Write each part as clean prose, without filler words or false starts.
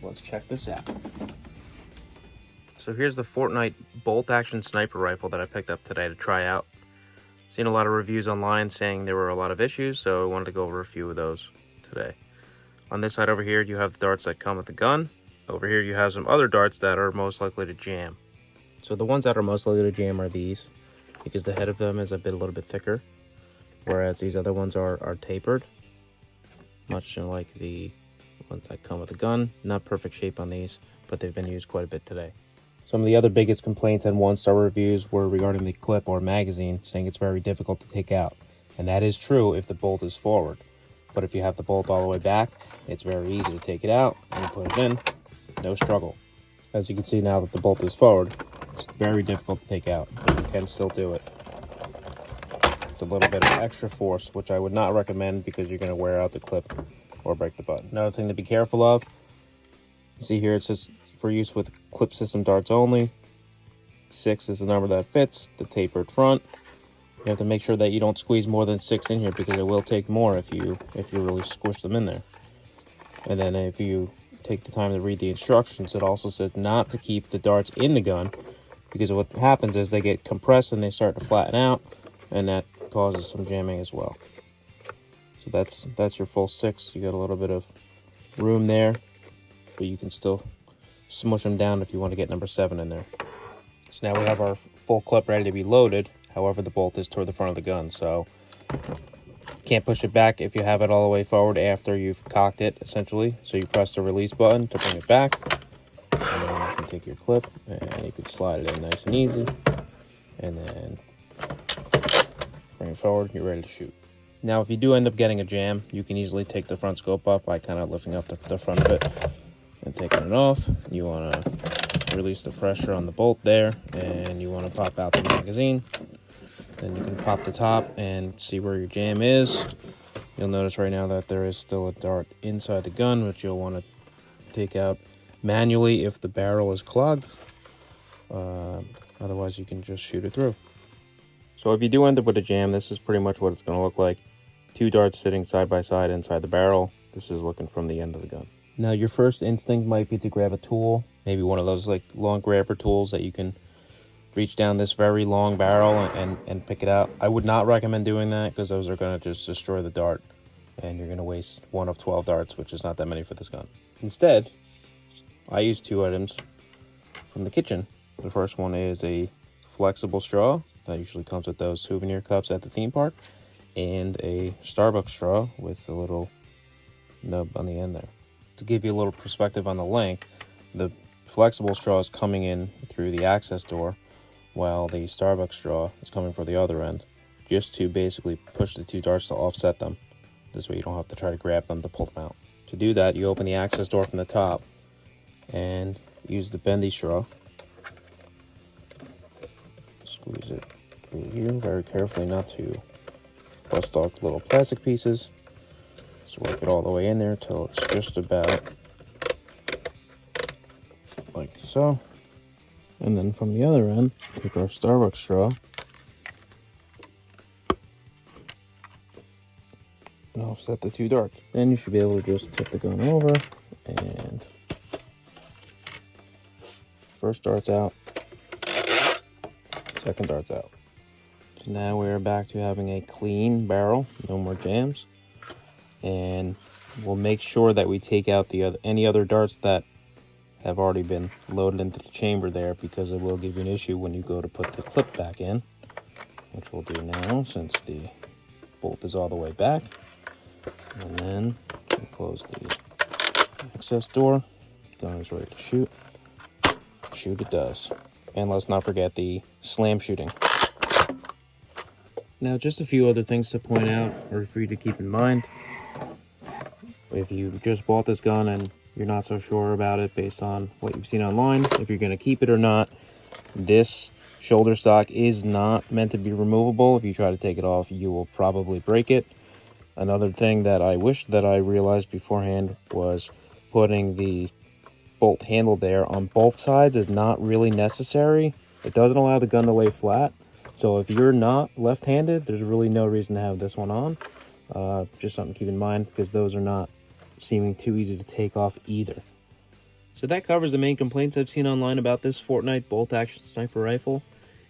let's check this out. So here's the Fortnite bolt action sniper rifle that I picked up today to try out. Seen a lot of reviews online saying there were a lot of issues, so I wanted to go over a few of those today. On this side over here, you have the darts that come with the gun. Over here, you have some other darts that are most likely to jam. So the ones that are most likely to jam are these, because the head of them is a little bit thicker, whereas these other ones are tapered, much like the ones that come with the gun. Not perfect shape on these, but they've been used quite a bit today. Some of the other biggest complaints and one-star reviews were regarding the clip or magazine, saying it's very difficult to take out. And that is true if the bolt is forward. But if you have the bolt all the way back, it's very easy to take it out and put it in, no struggle. As you can see now that the bolt is forward, it's very difficult to take out, but you can still do it. It's a little bit of extra force, which I would not recommend because you're going to wear out the clip or break the button. Another thing to be careful of, you see here it says for use with clip system darts only. 6 is the number that fits, the tapered front. You have to make sure that you don't squeeze more than 6 in here because it will take more if you really squish them in there. And then if you take the time to read the instructions, it also says not to keep the darts in the gun because what happens is they get compressed and they start to flatten out, and that causes some jamming as well. So that's your full 6. You got a little bit of room there, but you can still smush them down if you want to get number 7 in there. So now we have our full clip ready to be loaded. However, the bolt is toward the front of the gun, so can't push it back if you have it all the way forward after you've cocked it, essentially. So you press the release button to bring it back, and then you can take your clip and you can slide it in nice and easy, and then bring it forward. You're ready to shoot. Now, if you do end up getting a jam, you can easily take the front scope up by kind of lifting up the front of it and taking it off. You want to release the pressure on the bolt there, and you want to pop out the magazine. Then you can pop the top and see where your jam is. You'll notice right now that there is still a dart inside the gun, which you'll want to take out manually if the barrel is clogged. Otherwise, you can just shoot it through. So if you do end up with a jam, this is pretty much what it's going to look like. 2 darts sitting side by side inside the barrel. This is looking from the end of the gun. Now, your first instinct might be to grab a tool, maybe one of those like long grabber tools that you can reach down this very long barrel and pick it out. I would not recommend doing that because those are going to just destroy the dart, and you're going to waste 1 of 12 darts, which is not that many for this gun. Instead, I use 2 items from the kitchen. The first one is a flexible straw that usually comes with those souvenir cups at the theme park, and a Starbucks straw with a little nub on the end there. To give you a little perspective on the length, the flexible straw is coming in through the access door, while the Starbucks straw is coming from the other end, just to basically push the 2 darts to offset them. This way you don't have to try to grab them to pull them out. To do that, you open the access door from the top and use the bendy straw. Squeeze it through here very carefully not to bust off the little plastic pieces. Just work it all the way in there till it's just about like so. And then from the other end, take our Starbucks straw and offset the 2 darts. Then you should be able to just tip the gun over, and first dart's out, second dart's out. So now we're back to having a clean barrel, no more jams, and we'll make sure that we take out any other darts that have already been loaded into the chamber there, because it will give you an issue when you go to put the clip back in, which we'll do now since the bolt is all the way back. And then we'll close the access door. Gun is ready to shoot. Shoot it does. And let's not forget the slam shooting. Now, just a few other things to point out or for you to keep in mind. If you just bought this gun and you're not so sure about it based on what you've seen online, if you're going to keep it or not, this shoulder stock is not meant to be removable. If you try to take it off, you will probably break it. Another thing that I wish that I realized beforehand was putting the bolt handle there on both sides is not really necessary. It doesn't allow the gun to lay flat. So if you're not left-handed, there's really no reason to have this one on. Just something to keep in mind, because those are not seeming too easy to take off either. So that covers the main complaints I've seen online about this Fortnite bolt-action sniper rifle.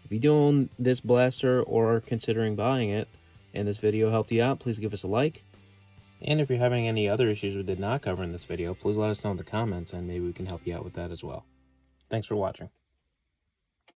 If you do own this blaster or are considering buying it, and this video helped you out, please give us a like. And if you're having any other issues we did not cover in this video, please let us know in the comments and maybe we can help you out with that as well. Thanks for watching.